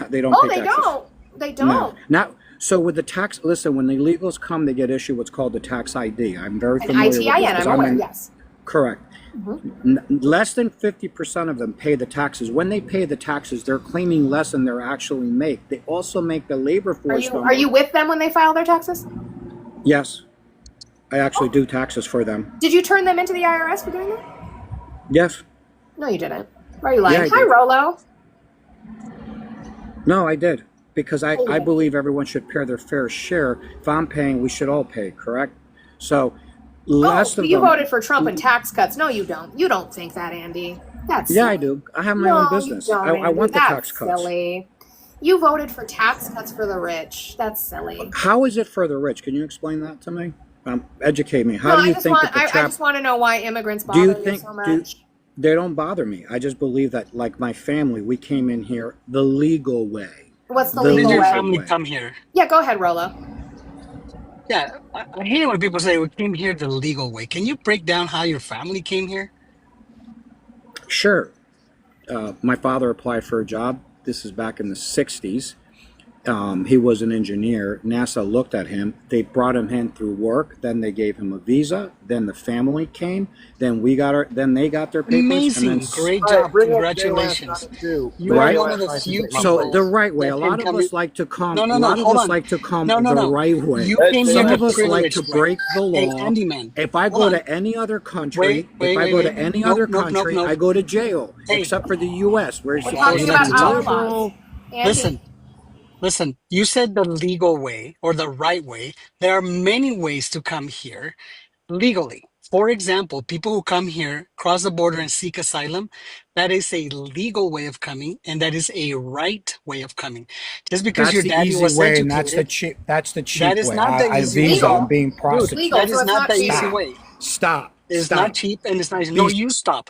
they don't. Oh, pay they taxes. don't. They don't. No. Not so with the tax. Listen, when the illegals come, they get issued what's called the tax ID. I'm very An familiar with this. ITIN, 'cause I'm aware, in- yes. Correct. Less than 50% of them pay the taxes. When they pay the taxes, they're claiming less than they're actually make. They also make the labor Are force. you with them when they file their taxes? Yes, I actually do taxes for them. Did you turn them into the IRS for doing that? Yes. No, you didn't. Why are you lying? Yeah, I Hi, did. Rolo. No, I did. Because I Okay. believe everyone should pay their fair share. If I'm paying, we should all pay, correct? So, less of you them. voted for Trump and tax cuts. No, you don't. You don't think that, Andy. That's Yeah, I silly. do. I have my No, own you business. don't, I Andy. want the That's tax cuts. silly. You voted for tax cuts for the rich. That's silly. How is it for the rich? Can you explain that to me? Educate me. How No, do I you just think want, that the I trap? just want to know why immigrants Do bother you you think so much. they don't bother me? I just believe that, like my family, we came in here the legal way. What's the The legal Did your way? family way. come here? Yeah, go ahead, Rolo. Yeah, I hate it when people say we came here the legal way. Can you break down how your family came here? Sure. My father applied for a job. This is back in the 60s. He was an engineer. NASA looked at him. They brought him in through work. Then they gave him a visa. Then the family came. Then Then they got their papers. Amazing, And then, great All right, job, bring up Jay last congratulations. night too. You Bring are Right. Jay one of last the night to few take my so people the right way. that A can lot of come. us like to come. No, no, A no, lot of hold us on. like to come No, no, the no. right way. You Let came Jay here Some the of us like to privileged way. break the Hey, law. Andy man, If I hold go on. to any other country, Wait, if wait, I wait, go to wait. any Nope, other nope, nope, country, nope. I go to jail, Hey, except for the U.S., where you're We're supposed talking to about be our liberal. laws. Andy, listen, listen. You said the legal way or the right way. There are many ways to come here legally. For example, people who come here, cross the border and seek asylum, that is a legal way of coming, and that is a right way of coming. Just because That's your the daddy easy was way, and that's the educated, cheap. That's the that cheap is way. not the I easy visa. way. I'm being Dude, prosecuted. legal, That so is it's not not the cheap. easy Stop. way. Stop. It's not Stop. cheap and it's not easy. No, These you stop.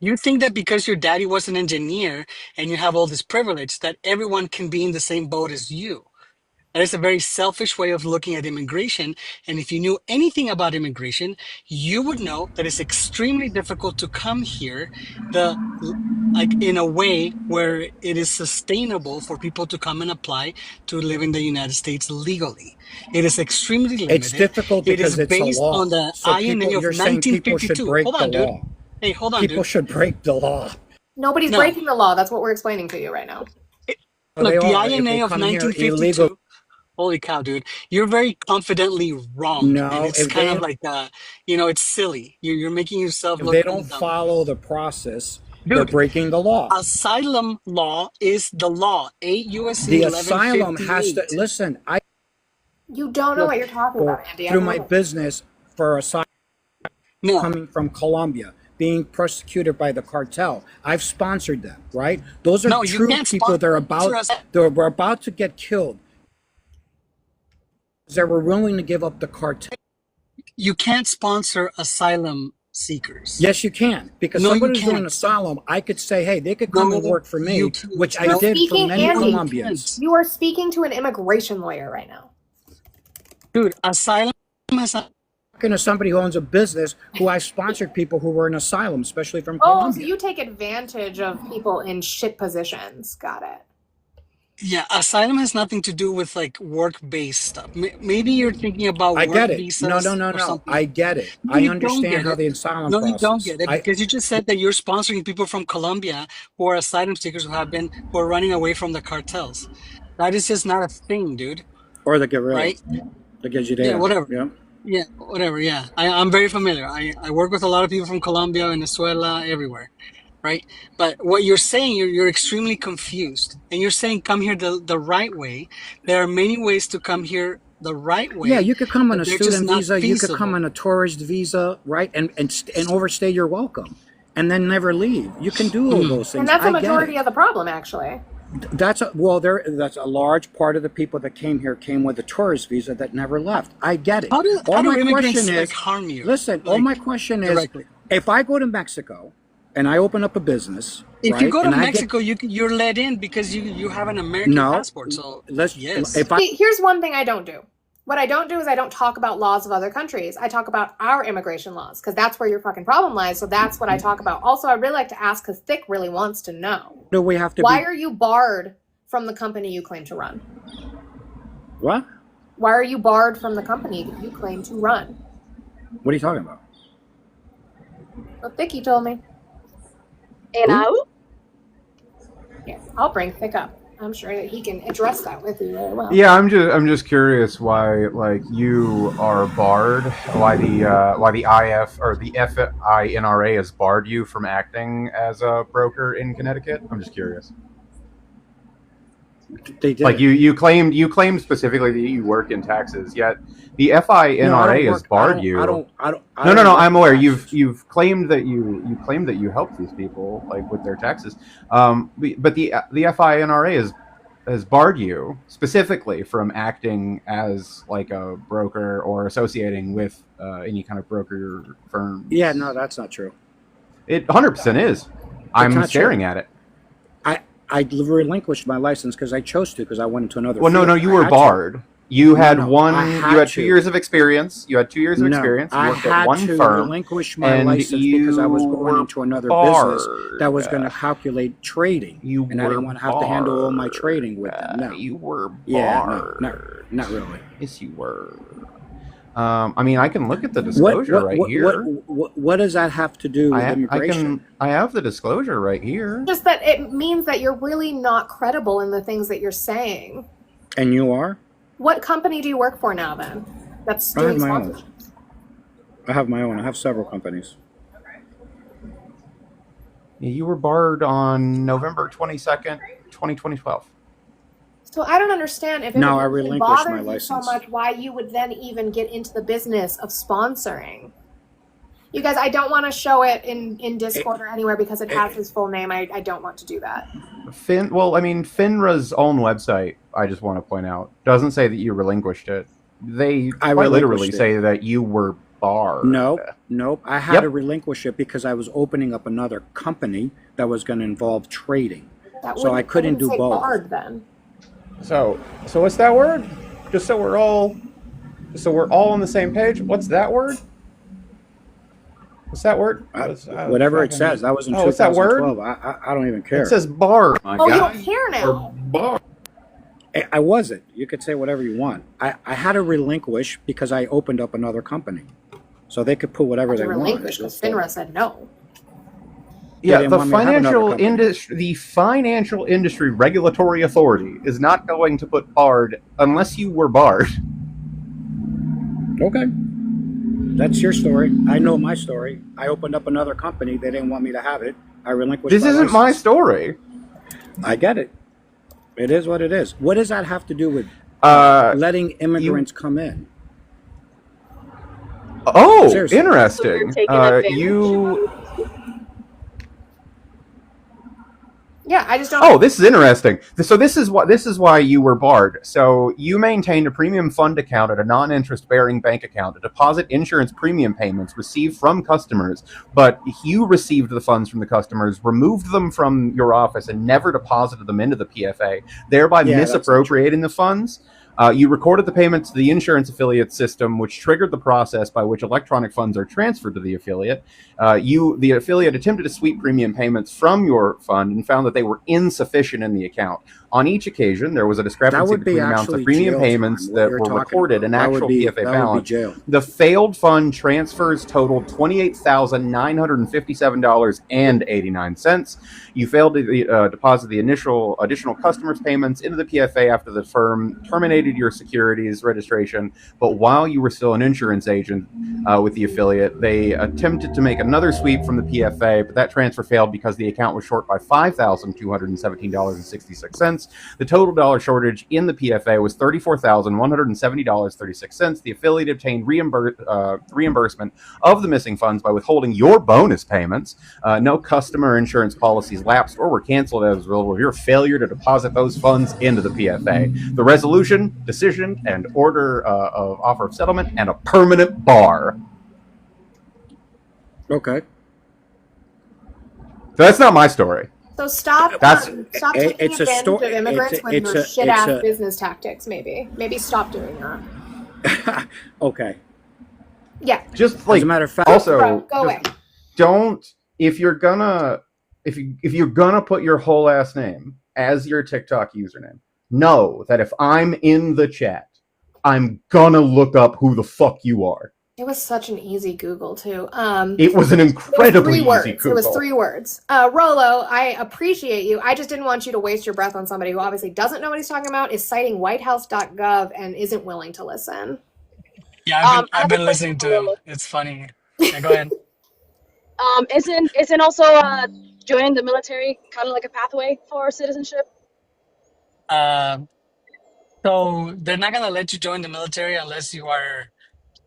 You think that because your daddy was an engineer and you have all this privilege, that everyone can be in the same boat as you. That is a very selfish way of looking at immigration. And if you knew anything about immigration, you would know that it's extremely difficult to come here the like in a way where it is sustainable for people to come and apply to live in the United States legally. It is extremely It's limited. difficult It is because it's a based law. on the So INA people, of you're saying people should 1952. break Hold the on, dude. law. Hey, hold on, People dude. should break the law. Nobody's No. breaking the law. That's what we're explaining to you right now. So Look, they the are. If they INA of come here illegal, 1952. Holy cow, dude. You're very confidently wrong. And no. it's kind of like, it's silly. You're making yourself If look they kind don't of dumb. follow the process, they're Dude, breaking the law. asylum law is the law. 8 USC The asylum has to 1158. listen. I You don't know look what you're talking for about, Andy. I through know my it. business for asylum No. coming from Colombia. being persecuted by the cartel. I've sponsored them, right? Those are No, you true can't people that are sponsor us. were about to get killed. They were willing to give up the cartel. You can't sponsor asylum seekers. Yes, you can. Because No, you somebody's doing can't. asylum, I could say, hey, they could No, come no, and no, work for me, you can't. which I You're did for speaking, many Andy. Colombians. You are speaking to an immigration lawyer right now. Dude, asylum has not. Talking to somebody who owns a business who I sponsored people who were in asylum, especially from Oh, so Colombia. you take advantage of people in shit positions. Got it. Yeah, asylum has nothing to do with like work-based stuff. Maybe you're thinking about I work get it. visas No, or something. I get it. No, I you don't understand get how it. the asylum No, you don't process. get it because you just said that you're sponsoring people from Colombia who are asylum seekers who are running away from the cartels. That is just not a thing, dude. Or the guerrilla. Right? The Guerrilla. Yeah, whatever. Yeah. Yeah, whatever. Yeah, I'm very familiar. I work with a lot of people from Colombia, Venezuela, everywhere, right? But what you're saying, you're extremely confused, and you're saying come here the right way. There are many ways to come here the right way. Yeah, you could come on but a they're just student not visa. You could come feasible. on a tourist visa, right? And overstay your welcome, and then never leave. You can do all those things. And that's a I get majority it. of the problem, actually. That's a large part of the people that came here came with a tourist visa that never left. I get it. How do All my immigrants question like is, harm you? listen, all Like, my question is, directly. if I go to Mexico and I open up a business, If right, you go to and I get Mexico, you're let in because you have an American no, passport. So let's yes. if I See, here's one thing I don't do. What I don't do is I don't talk about laws of other countries. I talk about our immigration laws because that's where your fucking problem lies. So that's what I talk about. Also, I'd really like to ask because Thick really wants to know. do we have to Why be are you barred from the company you claim to run? what? Why are you barred from the company that you claim to run? What are you talking about? Well, Thicky told me. Yeah, I'll bring Thick up. I'm sure that he can address that with you very well. Yeah, I'm just curious why like you are barred, why the IF or the FINRA has barred you from acting as a broker in Connecticut. I'm just curious. They did. Like you claimed specifically that you work in taxes, yet the FINRA has barred you. No. I'm aware. You've claimed that you help these people like with their taxes. But the FINRA has barred you specifically from acting as like a broker or associating with any kind of broker firm. Yeah, no, that's not true. It 100% is. I'm not staring true. at it. I relinquished my license because I chose to because I went into another. Well, no, field. you I were had to. barred. You had No, one. I You had had to. 2 years of experience. You had 2 years of No, experience. You I worked had at one to firm, relinquish my and license because I was you going were into another business that was going to barred. calculate trading, You and I were didn't want to have to handle all my barred. trading with them. No, You were yeah, barred. not really. Yes, you were. I mean, I can look at the disclosure right here. What does that have to do with immigration? I have the disclosure right here. Just that it means that you're really not credible in the things that you're saying. And you are? What company do you work for now, then? That's I have doing my own. sponsorships. I have my own. I have several companies. You were barred on November 22nd, 2012. So I don't understand if it No, I really relinquished my bothers you so license. much why you would then even get into the business of sponsoring. You guys, I don't want to show it in Discord or anywhere because it has his full name. I don't want to do that. FINRA's own website, I just want to point out, doesn't say that you relinquished it. They I quite literally relinquished it. say that you were barred. Nope. I had Yep. to relinquish it because I was opening up another company that was going to involve trading. That So I couldn't wouldn't do say both. barred then. So what's that word? Just so we're all on the same page. What's that word? What's that word? Whatever it says. That was in what's that word? 2012. I don't even care. It says barred. My Oh, you guy. don't care now. Barred. I wasn't. You could say whatever you want. I had to relinquish because I opened up another company. So they could put whatever To they want. relinquish because FINRA said no. Yeah, didn't the want me to have another financial industry regulatory authority is not going to put barred unless you were barred. Okay. That's your story. I know my story. I opened up another company. They didn't want me to have it. I relinquished This my isn't my license. story. I get it. It is what it is. What does that have to do with letting immigrants come in? Oh, Seriously. interesting. Yeah, I just don't. Oh, this is interesting. So this is why you were barred. So you maintained a premium fund account at a non-interest bearing bank account to deposit insurance premium payments received from customers, but you received the funds from the customers, removed them from your office, and never deposited them into the PFA, thereby misappropriating the funds. You recorded the payments to the insurance affiliate system, which triggered the process by which electronic funds are transferred to the affiliate. The affiliate, attempted to sweep premium payments from your fund and found that they were insufficient in the account. On each occasion, there was a discrepancy between amounts of premium payments that were recorded and actual PFA balance. The failed fund transfers totaled $28,957.89. You failed to deposit the additional customers' payments into the PFA after the firm terminated your securities registration, but while you were still an insurance agent with the affiliate, they attempted to make another sweep from the PFA, but that transfer failed because the account was short by $5,217.66. The total dollar shortage in the PFA was $34,170.36. The affiliate obtained reimbursement of the missing funds by withholding your bonus payments. No customer insurance policies lapsed or were canceled as a result of your failure to deposit those funds into the PFA. The resolution, decision, and order of offer of settlement, and a permanent bar. Okay. So that's not my story. So stop taking it's a advantage sto- of immigrants it's a- when it's they're a- shit-ass it's a- business tactics, maybe. Maybe stop doing that. Okay. Yeah. Just As like a matter of fact, also Bro, go away. don't if you're gonna put your whole last name as your TikTok username, know that if I'm in the chat, I'm gonna look up who the fuck you are. It was such an easy Google, too. It was an incredibly easy Google. It was 3 words. Rolo, I appreciate you. I just didn't want you to waste your breath on somebody who obviously doesn't know what he's talking about, is citing whitehouse.gov, and isn't willing to listen. Yeah, I've been listening to him. It's funny. Yeah, go ahead. Isn't also joining the military kind of like a pathway for citizenship? So they're not gonna let you join the military unless you are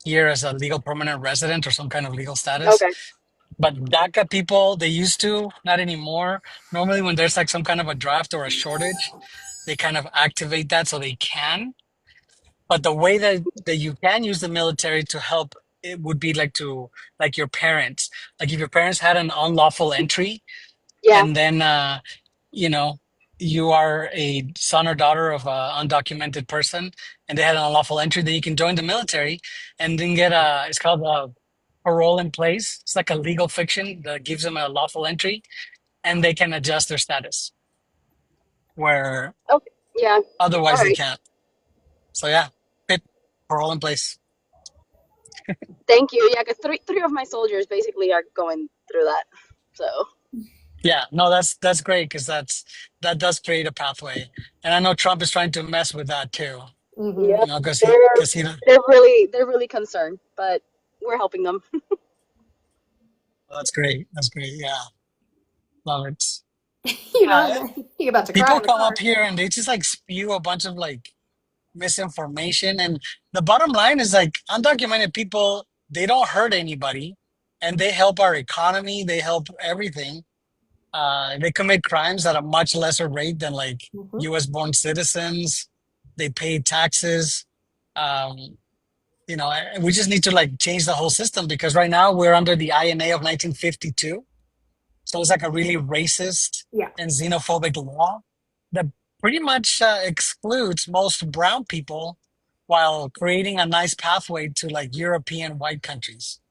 here as a legal permanent resident or some kind of legal status. Okay. But DACA people, they used to, not anymore. Normally when there's like some kind of a draft or a shortage, they kind of activate that so they can. But the way that you can use the military to help, it would be like your parents. Like if your parents had an unlawful entry, Yeah. and then you are a son or daughter of an undocumented person, and they had an unlawful entry, then you can join the military and then get it's called parole in place. It's like a legal fiction that gives them a lawful entry, and they can adjust their status where Okay. Yeah. otherwise All they right. can't. So yeah, parole in place. Thank you. Yeah, because three of my soldiers basically are going through that. So. Yeah, no, that's great because that does create a pathway, and I know Trump is trying to mess with that too. Mm-hmm. Yeah. Because They're really concerned, but we're helping them. That's great. That's great. Yeah, love it. You're about to cry. People in the come car. up here and they just like spew a bunch of like misinformation, and the bottom line is like undocumented people, they don't hurt anybody, and they help our economy. They help everything. They commit crimes at a much lesser rate than like U.S. born citizens. They pay taxes. We just need to like change the whole system because right now we're under the INA of 1952. So it's like a really racist and xenophobic law that pretty much excludes most brown people while creating a nice pathway to like European white countries.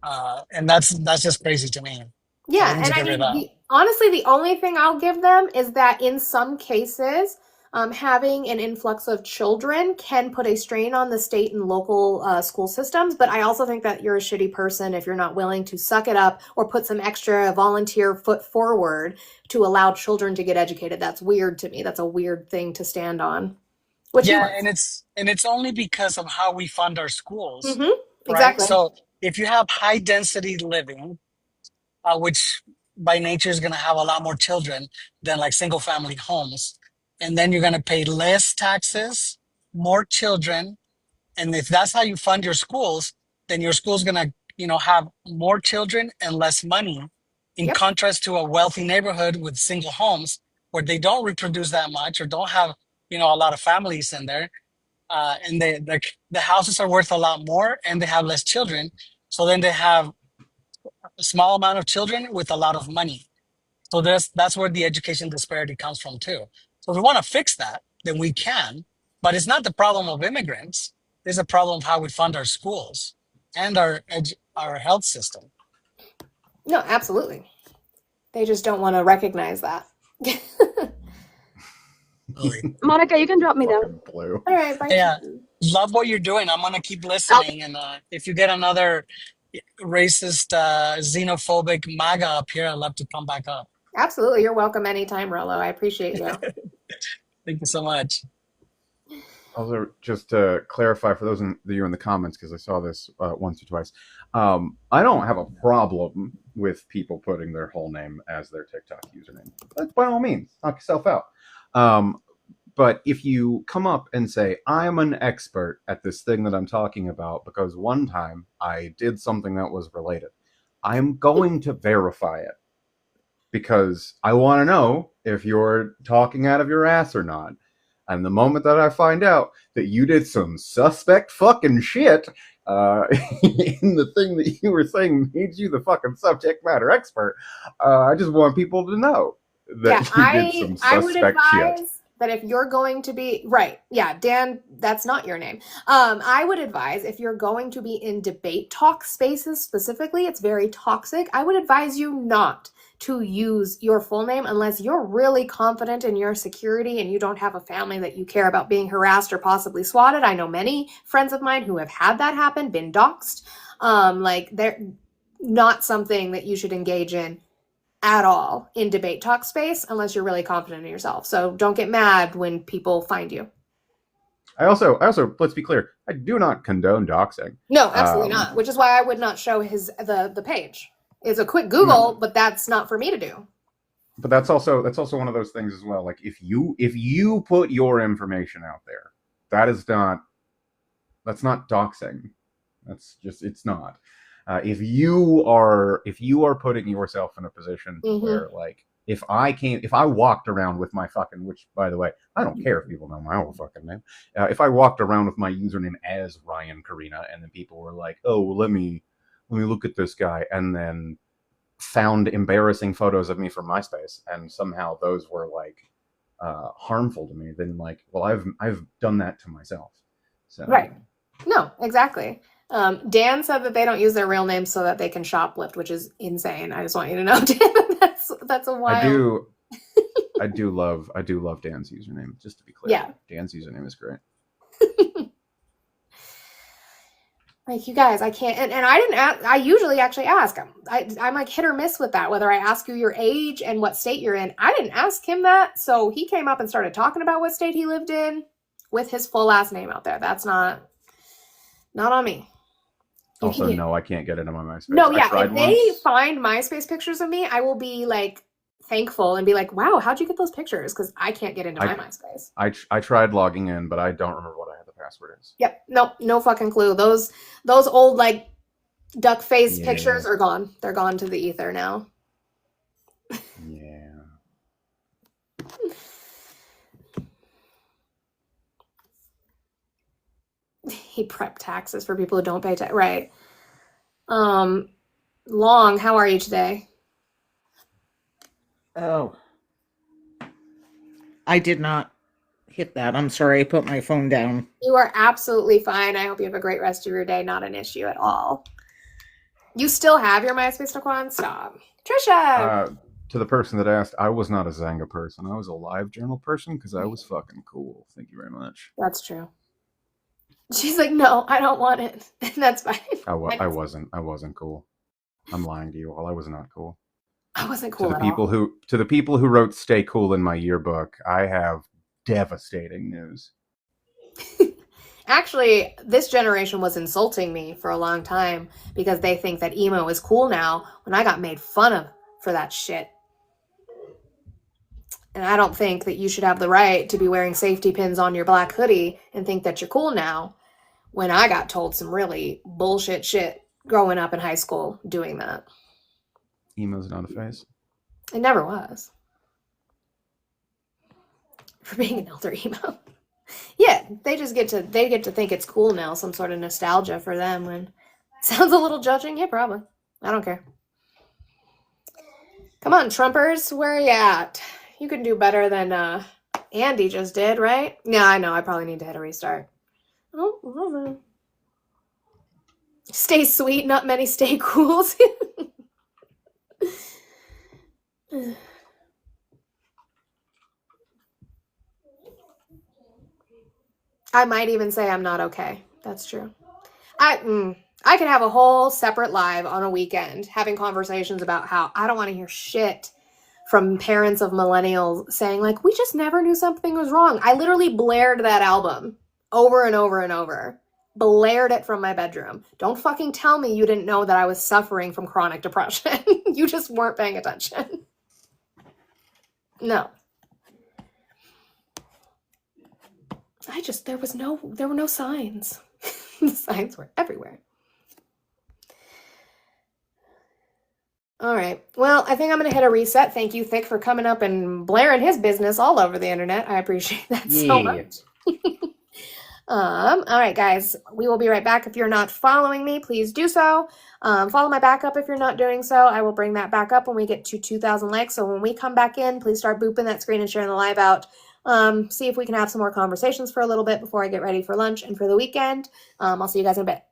And that's just crazy to me. Yeah, and I mean, honestly, the only thing I'll give them is that in some cases, having an influx of children can put a strain on the state and local school systems. But I also think that you're a shitty person if you're not willing to suck it up or put some extra volunteer foot forward to allow children to get educated. That's weird to me. That's a weird thing to stand on. And it's only because of how we fund our schools. Mm-hmm. Right? Exactly. So if you have high density living, which by nature is going to have a lot more children than like single family homes. And then you're going to pay less taxes, more children. And if that's how you fund your schools, then your school's going to, have more children and less money in Yep. contrast to a wealthy neighborhood with single homes where they don't reproduce that much or don't have, a lot of families in there. And the houses are worth a lot more and they have less children. So then they have a small amount of children with a lot of money. So that's where the education disparity comes from too. So if we want to fix that, then we can, but it's not the problem of immigrants. It's a problem of how we fund our schools and our health system. No, absolutely. They just don't want to recognize that. Monica, you can drop me down. Blue. All right, bye. Yeah, love what you're doing. I'm gonna keep listening, and if you get another racist, xenophobic MAGA up here, I'd love to come back up. Absolutely. You're welcome anytime, Rolo. I appreciate you. Thank you so much. Also, just to clarify for those of you in the comments, because I saw this once or twice, I don't have a problem with people putting their whole name as their TikTok username. That's by all means, knock yourself out. But if you come up and say, I'm an expert at this thing that I'm talking about because one time I did something that was related, I'm going to verify it because I want to know if you're talking out of your ass or not. And the moment that I find out that you did some suspect fucking shit in the thing that you were saying made you the fucking subject matter expert, I just want people to know that you did some I would suspect advise shit. that if you're going to be right, yeah, Dan, that's not your name. I would advise if you're going to be in debate talk spaces specifically, it's very toxic. I would advise you not to use your full name unless you're really confident in your security and you don't have a family that you care about being harassed or possibly swatted. I know many friends of mine who have had that happen, been doxxed. Like they're not something that you should engage in at all in debate talk space unless you're really confident in yourself. So don't get mad when people find you. I also, let's be clear, I do not condone doxing. No, absolutely not. Which is why I would not show the page. It's a quick Google, but that's not for me to do. But that's also one of those things as well. Like if you put your information out there, that's not doxing. That's just, it's not. If you are putting yourself in a position where, like, if I walked around with my fucking, which by the way, I don't care if people know my whole fucking name. If I walked around with my username as Ryan Karina, and then people were like, oh, well, let me look at this guy, and then found embarrassing photos of me from MySpace, and somehow those were like harmful to me, then like, well, I've done that to myself. So Right. No, exactly. Dan said that they don't use their real names so that they can shoplift, which is insane. I just want you to know, Dan, that's a wild. I do love Dan's username. Just to be clear, Yeah. Dan's username is great. Like, you guys, I can't, and I didn't ask, I usually actually ask him. I'm like hit or miss with that, whether I ask you your age and what state you're in. I didn't ask him that, so he came up and started talking about what state he lived in with his full last name out there. That's not on me. Also, no, I can't get into my MySpace. No, I yeah, tried if they once. find MySpace pictures of me, I will be like thankful and be like, wow, how'd you get those pictures? Because I can't get into my MySpace. I tried logging in, but I don't remember what the password is. Yep, no fucking clue. Those old like duck face Yeah. pictures are gone. They're gone to the ether now. Yeah. He prepped taxes for people who don't pay tax. Right. Long, how are you today? Oh. I did not hit that. I'm sorry. I put my phone down. You are absolutely fine. I hope you have a great rest of your day. Not an issue at all. You still have your MySpace, Naquan? Stop. Trisha! To the person that asked, I was not a Zanga person. I was a LiveJournal person because I was fucking cool. Thank you very much. That's true. She's like, no, I don't want it. And that's fine. I wasn't cool. I'm lying to you all. I was not cool. I wasn't cool To the at people all. to the people who wrote "Stay Cool" in my yearbook, I have devastating news. Actually, this generation was insulting me for a long time because they think that emo is cool now when I got made fun of for that shit. And I don't think that you should have the right to be wearing safety pins on your black hoodie and think that you're cool now when I got told some really bullshit shit growing up in high school doing that. Emo's not a face. It never was. For being an elder emo. Yeah, they get to think it's cool now, some sort of nostalgia for them. When sounds a little judging, yeah, probably. I don't care. Come on, Trumpers, where are you at? You can do better than Andy just did, right? Yeah, I know. I probably need to hit a restart. Oh. Stay sweet, not many stay cools. I might even say I'm not okay. That's true. I could have a whole separate live on a weekend having conversations about how I don't want to hear shit from parents of millennials saying, like, we just never knew something was wrong. I literally blared that album over and over and over. Blared it from my bedroom. Don't fucking tell me you didn't know that I was suffering from chronic depression. You just weren't paying attention. No. There were no signs. The signs were everywhere. All right. Well, I think I'm going to hit a reset. Thank you, Thick, for coming up and blaring his business all over the internet. I appreciate that so much. All right, guys. We will be right back. If you're not following me, please do so. Follow my backup if you're not doing so. I will bring that back up when we get to 2,000 likes. So when we come back in, please start booping that screen and sharing the live out. See if we can have some more conversations for a little bit before I get ready for lunch and for the weekend. I'll see you guys in a bit.